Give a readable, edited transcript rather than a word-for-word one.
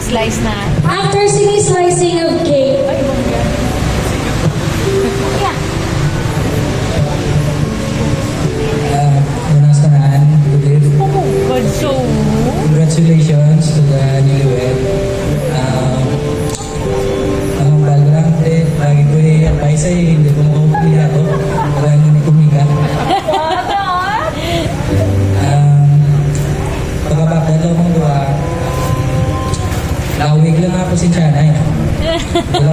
slice na. After slicing of cake, Buenas naman, Tulip. Good so. Congratulations to the newlywed. Ang background lagi ko i-advise sa'yo, hindi ko makapuli ako. Kaya hindi kumika. Pagkabakda daw mong duwa, lawig lang ako si Chanay. Wala